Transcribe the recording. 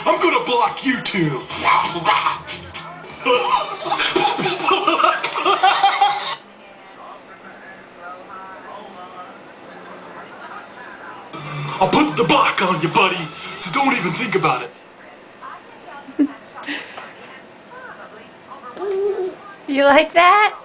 I'm gonna block you too. I'll put the block on you, buddy, so don't even think about it. You like that?